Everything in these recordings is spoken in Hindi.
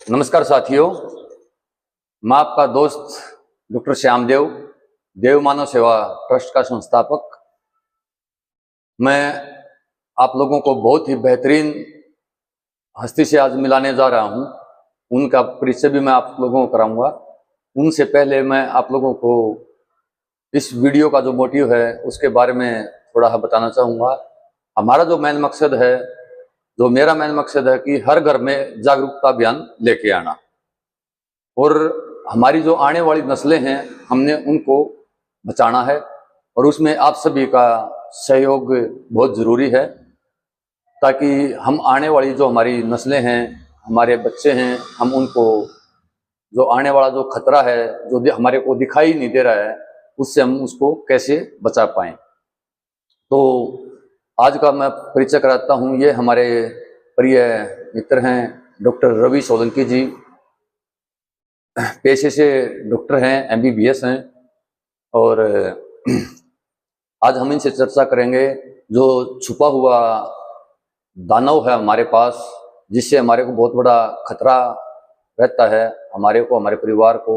नमस्कार साथियों, मैं आपका दोस्त डॉक्टर श्यामदेव, देव मानव सेवा ट्रस्ट का संस्थापक। मैं आप लोगों को बहुत ही बेहतरीन हस्ती से आज मिलाने जा रहा हूं। उनका परिचय भी मैं आप लोगों को कराऊंगा। उनसे पहले मैं आप लोगों को इस वीडियो का जो मोटिव है उसके बारे में थोड़ा बताना चाहूँगा। हमारा जो मेन मकसद है, जो मेरा मेन मकसद है कि हर घर में जागरूकता अभियान लेके आना, और हमारी जो आने वाली नस्लें हैं हमने उनको बचाना है, और उसमें आप सभी का सहयोग बहुत ज़रूरी है, ताकि हम आने वाली जो हमारी नस्लें हैं, हमारे बच्चे हैं, हम उनको जो आने वाला जो खतरा है जो हमारे को दिखाई नहीं दे रहा है, उससे हम उसको कैसे बचा पाएँ। तो आज का मैं परिचय कराता हूँ। ये हमारे प्रिय मित्र हैं डॉक्टर रवि सोलंकी जी। पेशे से डॉक्टर हैं, MBBS हैं, और आज हम इनसे चर्चा करेंगे जो छुपा हुआ दानव है हमारे पास, जिससे हमारे को बहुत बड़ा खतरा रहता है, हमारे को, हमारे परिवार को,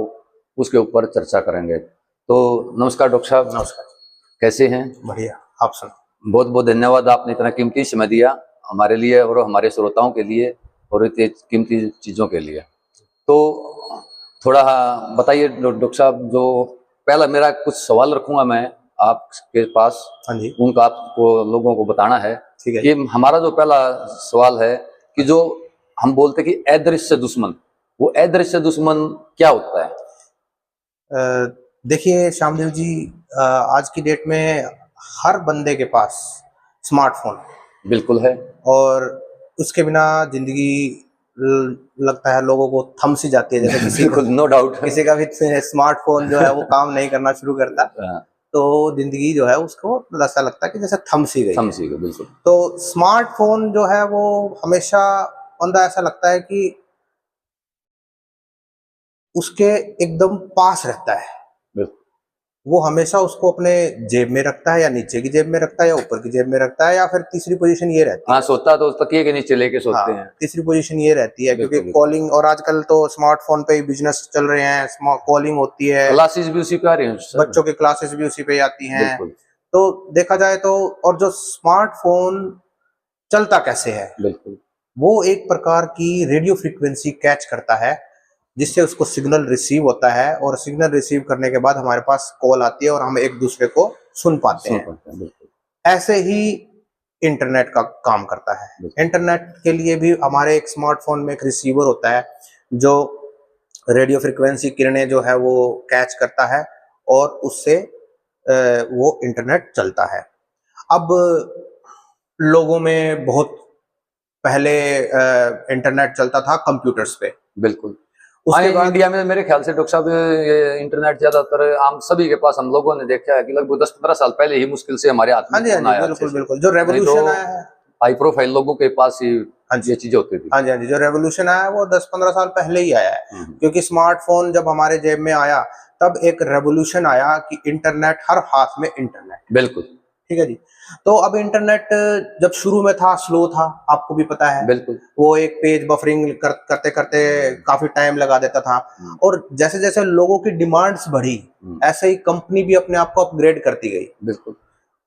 उसके ऊपर चर्चा करेंगे। तो नमस्कार डॉक्टर साहब। नमस्कार। कैसे हैं? बढ़िया, आप सुनो। बहुत बहुत धन्यवाद, आपने इतना कीमती समय दिया हमारे लिए और हमारे श्रोताओं के लिए, और इतनी कीमती चीज़ों के लिए। तो थोड़ा बताइए डॉक्टर साहब, जो पहला मेरा कुछ सवाल रखूंगा मैं आपके पास। हाँ जी, उनका आपको लोगों को बताना है। ठीक है। कि हमारा जो पहला सवाल है कि जो हम बोलते हैं कि अदृश्य दुश्मन, वो अदृश्य दुश्मन क्या होता है? देखिए श्यामदेव जी, आज की डेट में हर बंदे के पास स्मार्टफोन बिल्कुल है। और उसके बिना जिंदगी लगता है लोगों को थम सी जाती है। जैसे किसी बिल्कुल, नो डाउट। किसी का भी स्मार्टफोन जो है वो काम नहीं करना शुरू करता तो जिंदगी जो है उसको ऐसा लगता है कि जैसे थम सी गई है। बिल्कुल। तो स्मार्टफोन जो है वो हमेशा बंदा ऐसा लगता है कि उसके एकदम पास रहता है। बिल्कुल। वो हमेशा उसको अपने जेब में रखता है, या नीचे की जेब में रखता है, या ऊपर की जेब में रखता है, या फिर तीसरी पोजीशन ये रहती है। हाँ, सोता तो तकिए के नीचे लेके सोते हैं। तीसरी पोजीशन ये रहती है, क्योंकि बिल्कुल। कॉलिंग, और आजकल तो स्मार्टफोन पे ही बिजनेस चल रहे हैं, कॉलिंग होती है, क्लासेस भी उसी पे आ रही हैं सर। बच्चों की क्लासेस भी उसी पे आती हैं। बिल्कुल। तो देखा जाए तो, और जो स्मार्टफोन चलता कैसे है, बिल्कुल। वो एक प्रकार की रेडियो फ्रीक्वेंसी कैच करता है, जिससे उसको सिग्नल रिसीव होता है, और सिग्नल रिसीव करने के बाद हमारे पास कॉल आती है और हम एक दूसरे को सुन पाते हैं। बिल्कुल। ऐसे ही इंटरनेट का काम करता है। इंटरनेट के लिए भी हमारे एक स्मार्टफोन में एक रिसीवर होता है जो रेडियो फ्रीक्वेंसी किरणें जो है वो कैच करता है, और उससे वो इंटरनेट चलता है। अब लोगों में बहुत पहले इंटरनेट चलता था कंप्यूटर्स पे। बिल्कुल। उसके बाद इंडिया में मेरे ख्याल से डॉक्टर साहब ये इंटरनेट ज्यादातर आम सभी के पास, हम लोगों ने देखा है कि लगभग 10-15 साल पहले ही मुश्किल से हमारे हाथ में फोन आया। बिल्कुल बिल्कुल, जो रेवोल्यूशन आया है, हाई प्रोफाइल लोगों के पास ही ये चीजें होती थी। हाँ जी, जो रेवोल्यूशन आया है वो 10-15 साल पहले ही आया है। क्योंकि स्मार्टफोन जब हमारे जेब में आया तब एक रेवोल्यूशन आया कि इंटरनेट, हर हाथ में इंटरनेट। बिल्कुल। ठीक है जी। तो अब इंटरनेट जब शुरू में था, स्लो था, आपको भी पता है। बिल्कुल। वो एक पेज बफरिंग करते करते काफी टाइम लगा देता था, और जैसे जैसे लोगों की डिमांड्स बढ़ी, ऐसे ही कंपनी भी अपने आप को अपग्रेड करती गई। बिल्कुल।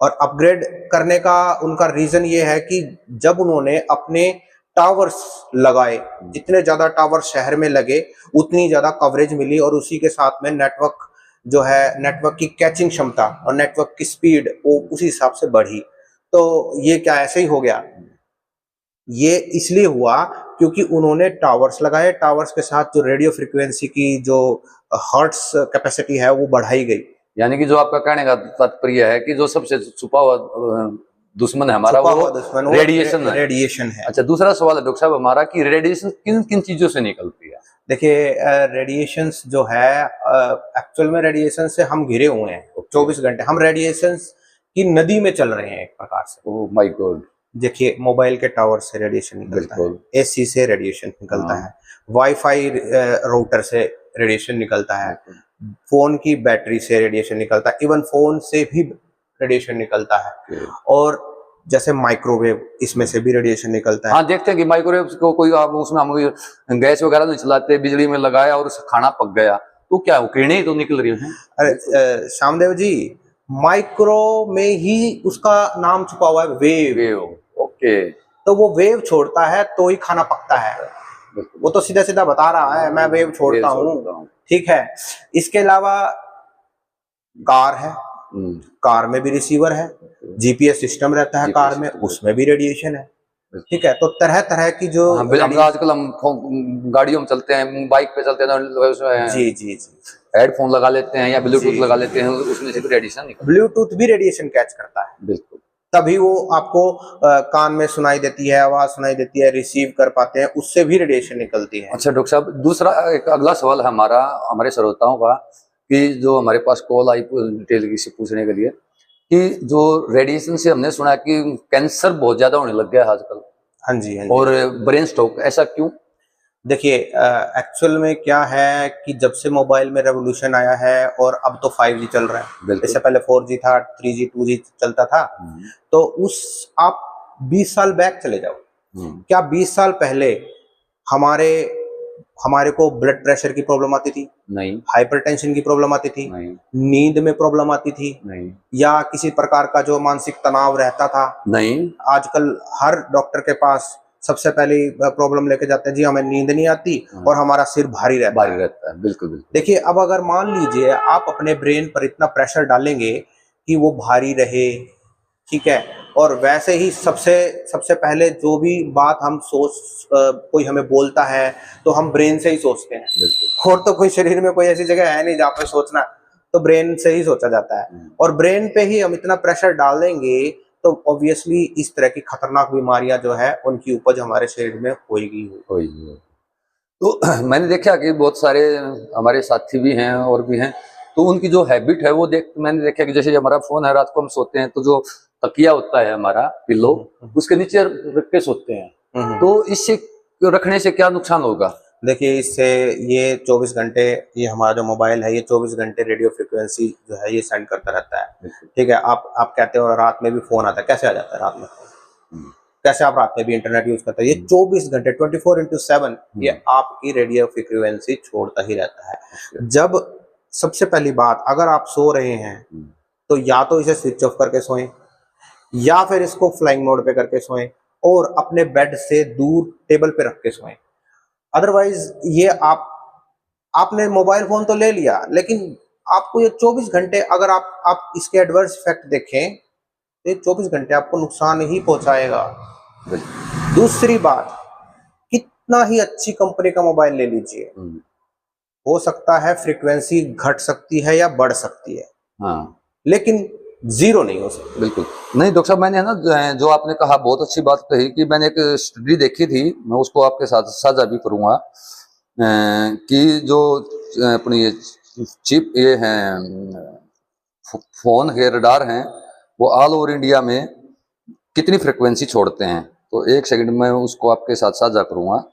और अपग्रेड करने का उनका रीजन ये है कि जब उन्होंने अपने टावर्स लगाए, जितने ज्यादा टावर शहर में लगे उतनी ज्यादा कवरेज मिली, और उसी के साथ में नेटवर्क जो है, नेटवर्क की कैचिंग क्षमता और नेटवर्क की स्पीड वो उसी हिसाब से बढ़ी। तो ये क्या ऐसे ही हो गया? ये इसलिए हुआ क्योंकि उन्होंने टावर्स लगाए, टावर्स के साथ जो रेडियो फ्रीक्वेंसी की जो हर्ट्स कैपेसिटी है वो बढ़ाई गई। यानी कि जो आपका कहने का तात्पर्य है कि जो सबसे छुपा हुआ दुश्मन है हमारा, वो रेडिएशन है। अच्छा, दूसरा सवाल है डॉक्टर साहब हमारा कि रेडिएशन किन किन चीजों से निकलती है? देखिए, रेडिएशंस जो है, एक्चुअल में रेडिएशन से हम घिरे हुए हैं 24 घंटे। हम रेडिएशन की नदी में चल रहे हैं एक प्रकार से। Oh my God. देखिए, मोबाइल के टावर से रेडिएशन निकलता है, AC से रेडिएशन निकलता है, वाईफाई राउटर से रेडिएशन निकलता है, फोन की बैटरी से रेडिएशन निकलता है, इवन फोन से भी रेडिएशन निकलता है। और जैसे माइक्रोवेव, इसमें से भी रेडिएशन निकलता है। हाँ, देखते हैं कि माइक्रोवेव को कोई आप उसमें हम गैस वगैरह नहीं चलाते, बिजली में लगाया और खाना पक गया, तो क्या वो किरणें ही तो निकल रही हैं। अरे श्यामदेव जी, माइक्रो में ही उसका नाम छुपा हुआ है, वेव। Wave, okay. तो वो वेव छोड़ता है तो ही खाना पकता है। वो तो सीधा सीधा बता रहा है, मैं वेव छोड़ता हूँ। ठीक है। इसके अलावा कार है, कार में भी रिसीवर है, जीपीएस सिस्टम रहता है कार में, उसमें भी रेडिएशन है। ठीक है। तो तरह तरह की जो आजकल हम गाड़ियों में चलते हैं, बाइक पे चलते हैं, उसमें जी जी जी हेडफोन लगा लेते हैं या ब्लूटूथ लगा लेते हैं, उसमें से भी रेडिएशन निकलता है। ब्लूटूथ भी रेडिएशन कैच करता है, बिल्कुल। तभी वो आपको कान में सुनाई देती है, आवाज सुनाई देती है, रिसीव कर पाते हैं, उससे भी रेडिएशन निकलती है। अच्छा डॉक्टर साहब, दूसरा एक अगला सवाल है हमारा, हमारे श्रोताओं का, कि जो हमारे पास कॉल आई डिटेल से पूछने के लिए, कि जो रेडिएशन से हमने सुना कि कैंसर बहुत ज्यादा होने लग गया है आजकल। हाँ जी, हाँ जी। और ब्रेन स्ट्रोक, ऐसा क्यों? देखिए, एक्चुअल में क्या है कि जब से मोबाइल में रेवोल्यूशन आया है और अब तो 5G चल रहा है, इससे पहले 4G था, 3G 2G चलता था, तो उस आप 20 साल बैक चले जाओ, क्या 20 साल पहले हमारे को ब्लड प्रेशर की प्रॉब्लम आती थी? नहीं। हाइपरटेंशन की प्रॉब्लम आती थी? नहीं। नींद में प्रॉब्लम आती थी? नहीं। या किसी प्रकार का जो मानसिक तनाव रहता था? नहीं। आजकल हर डॉक्टर के पास सबसे पहली प्रॉब्लम लेके जाते हैं, जी हमें नींद नहीं आती और हमारा सिर भारी रहता है। बिल्कुल बिल्कुल। देखिए, अब अगर मान लीजिए आप अपने ब्रेन पर इतना प्रेशर डालेंगे कि वो भारी रहे, ठीक है, और वैसे ही सबसे पहले जो भी बात हम कोई हमें बोलता है तो हम ब्रेन से ही सोचते हैं, और तो कोई शरीर में कोई ऐसी जगह है नहीं जहाँ पे सोचना, तो ब्रेन से ही सोचा जाता है। और ब्रेन पे ही हम इतना प्रेशर डालेंगे तो ऑब्वियसली इस तरह की खतरनाक बीमारियां जो है उनकी उपज हमारे शरीर में होगी। तो मैंने देखा कि बहुत सारे हमारे साथी भी हैं और भी हैं, तो उनकी जो हैबिट है वो मैंने देखा कि जैसे हमारा फोन है, रात को हम सोते हैं तो जो तकिया होता है हमारा पिलो, उसके नीचे रख के सोते हैं, तो इससे रखने से क्या नुकसान होगा? देखिए, इससे ये 24 घंटे, ये हमारा जो मोबाइल है ये 24 घंटे रेडियो फ्रिक्वेंसी जो है ये सेंड करता रहता है। ठीक है। आप कहते हो रात में भी फोन आता है, कैसे आ जाता है रात में? कैसे आप रात में भी इंटरनेट यूज करते हैं? ये 24 घंटे 24/7 ये आपकी रेडियो फ्रिक्वेंसी छोड़ता ही रहता है। जब सबसे पहली बात, अगर आप सो रहे हैं तो या तो इसे स्विच ऑफ करके सोएं, या फिर इसको फ्लाइंग मोड पे करके सोएं और अपने बेड से दूर टेबल पे रख के सोएं। अदरवाइज ये आपने मोबाइल फोन तो ले लिया, लेकिन आपको ये 24 घंटे, अगर आप इसके एडवर्स इफेक्ट देखें तो ये 24 घंटे आपको नुकसान ही पहुंचाएगा। दूसरी बात, कितना ही अच्छी कंपनी का मोबाइल ले लीजिए, हो सकता है फ्रीक्वेंसी घट सकती है या बढ़ सकती है, हाँ, लेकिन जीरो नहीं हो सकती। बिल्कुल नहीं। डॉक्टर साहब, मैंने ना जो आपने कहा बहुत अच्छी बात कही, कि मैंने एक स्टडी देखी थी, मैं उसको आपके साथ साझा भी करूंगा, कि जो अपनी ये चिप ये हैं फोन है, रडार हैं, वो ऑल ओवर इंडिया में कितनी फ्रिक्वेंसी छोड़ते हैं। तो एक सेकंड में उसको आपके साथ साझा करूंगा,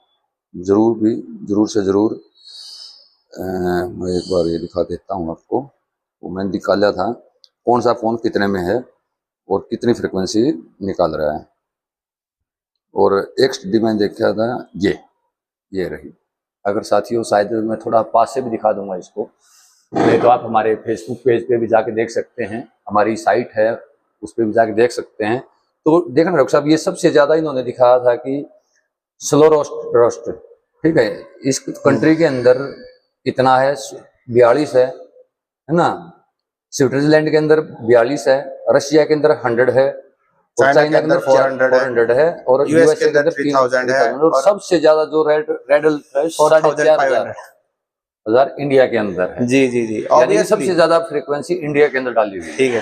जरूर से जरूर। मैं एक बार ये दिखा देता हूँ आपको, वो मैंने निकाला था कौन सा फोन कितने में है और कितनी फ्रिक्वेंसी निकाल रहा है। और एक स्टडी मैंने देखा था, ये रही। अगर साथियों शायद मैं थोड़ा पास से भी दिखा दूंगा इसको, नहीं तो आप हमारे फेसबुक पेज पे भी जाके देख सकते हैं, हमारी साइट है उस पर भी जाके देख सकते हैं। तो देखना डॉक्टर साहब, ये सबसे ज्यादा इन्होंने दिखाया था कि स्लो रोस्ट, ठीक है, इस कंट्री के अंदर इतना है 42 है ना, स्विट्जरलैंड के अंदर 42 है, रशिया के अंदर 100 है, और चाइना के अंदर 400 है, और यूएस के अंदर 3000 है, और सबसे ज्यादा जो रेड 4500 इंडिया के अंदर है। जी जी जी, यानी सबसे ज्यादा फ्रीक्वेंसी इंडिया के अंदर डाली हुई है। ठीक है,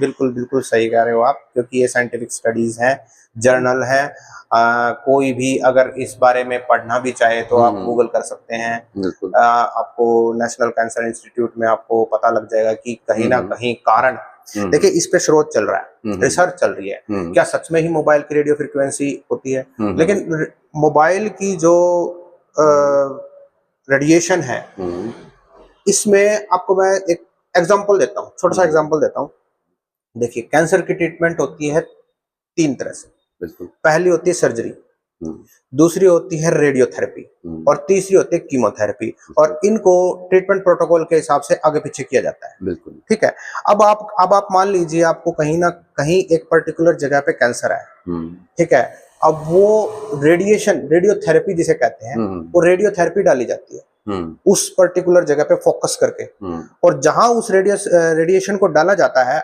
बिल्कुल सही कह रहे हो आप, क्योंकि ये साइंटिफिक स्टडीज हैं, जर्नल है। कोई भी अगर इस बारे में पढ़ना भी चाहे तो आप गूगल कर सकते हैं। आपको नेशनल कैंसर इंस्टीट्यूट में आपको पता लग जाएगा कि कहीं ना कहीं कारण, देखिए इस पे शोध चल रहा है, रिसर्च चल रही है, क्या सच में ही मोबाइल की रेडियो फ्रिक्वेंसी होती है। लेकिन मोबाइल की जो रेडिएशन है, इसमें आपको मैं एक एग्जांपल देता हूँ, छोटा सा एग्जांपल देता हूँ। देखिए, कैंसर की ट्रीटमेंट होती है तीन तरह से। बिल्कुल। पहली होती है सर्जरी, दूसरी होती है रेडियोथेरेपी और तीसरी होती है कीमोथेरेपी, और इनको ट्रीटमेंट प्रोटोकॉल के हिसाब से आगे पीछे किया जाता है। बिल्कुल। ठीक है। अब आप मान लीजिए आपको कहीं ना कहीं एक पर्टिकुलर जगह पे कैंसर है, ठीक है। अब वो रेडियोथेरेपी जिसे कहते हैं, वो रेडियोथेरेपी डाली जाती है उस पर्टिकुलर जगह पे फोकस करके, और जहां उस रेडिएशन को डाला जाता है,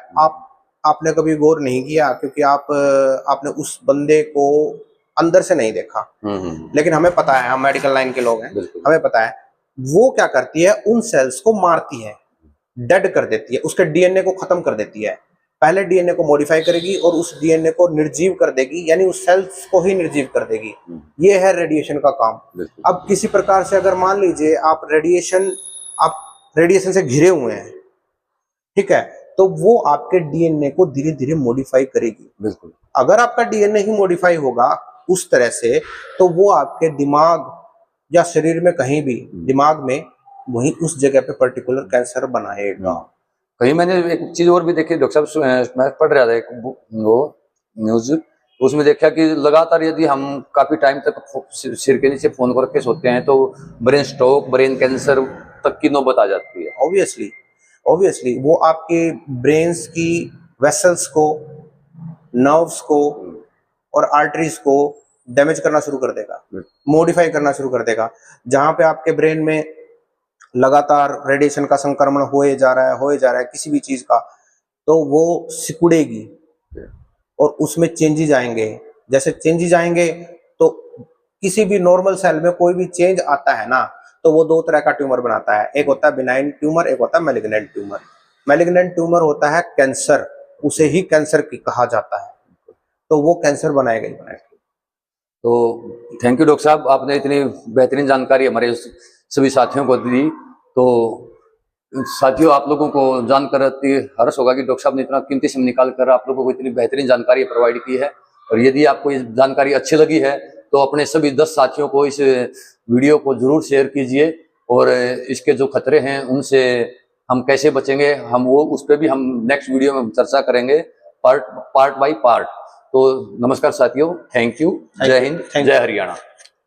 आपने कभी गौर नहीं किया क्योंकि आपने उस बंदे को अंदर से नहीं देखा, लेकिन हमें पता है, हम मेडिकल लाइन के लोग हैं, हमें पता है वो क्या करती है, उन सेल्स को मारती है, डेड कर देती है, उसके डीएनए को खत्म कर देती है। पहले डीएनए को मॉडिफाई करेगी और उस डीएनए को निर्जीव कर देगी, यानी उस सेल्स को ही निर्जीव कर देगी। ये है रेडिएशन का काम। अब किसी प्रकार से अगर मान लीजिए आप रेडिएशन से घिरे हुए हैं, ठीक है, तो वो आपके डीएनए को धीरे धीरे मॉडिफाई करेगी। बिल्कुल। अगर आपका डीएनए ही मॉडिफाई होगा उस तरह से, तो वो आपके दिमाग या शरीर में कहीं भी, दिमाग में वहीं उस जगह पे पर्टिकुलर कैंसर बनाएगा। कहीं मैंने एक चीज और भी देखी डॉक्टर साहब, मैं पढ़ रहा था एक वो न्यूज, उसमें देखा कि लगातार यदि हम काफी टाइम तक सिर के नीचे फोन को रख के सोते हैं तो ब्रेन स्ट्रोक, ब्रेन कैंसर तक की नौबत आ जाती है। ऑब्वियसली वो आपके ब्रेन्स की वेसल्स को, नर्व्स को और आर्टरीज को डैमेज करना शुरू कर देगा, मॉडिफाई करना शुरू कर देगा। जहां पे आपके ब्रेन में लगातार रेडिएशन का संक्रमण होए जा रहा है किसी भी चीज का, तो वो सिकुड़ेगी और उसमें चेंजेस आएंगे। जैसे चेंजेस आएंगे तो किसी भी नॉर्मल सेल में कोई भी चेंज आता है ना, तो वो दो तरह का ट्यूमर बनाता है, एक होता है बिनाइन ट्यूमर, एक होता है मैलिग्नेंट ट्यूमर। मैलिग्नेंट ट्यूमर होता है कैंसर, उसे ही कैंसर कहा जाता है, तो वो कैंसर बनाएगा ही बनाएगा। तो थैंक यू डॉक्टर साहब, आपने इतनी बेहतरीन जानकारी हमारे सभी साथियों को दी। तो साथियों, आप लोगों को जानकर हर्ष होगा कि डॉक्टर साहब ने इतना कीमती समय निकाल कर आप लोगों को इतनी बेहतरीन जानकारी प्रोवाइड की है। और यदि आपको ये जानकारी अच्छी लगी है तो अपने सभी 10 साथियों को इस वीडियो को जरूर शेयर कीजिए, और इसके जो खतरे हैं उनसे हम कैसे बचेंगे, हम वो उस पर भी हम नेक्स्ट वीडियो में चर्चा करेंगे, पार्ट बाय पार्ट। तो नमस्कार साथियों, थैंक यू, जय हिंद, जय हरियाणा।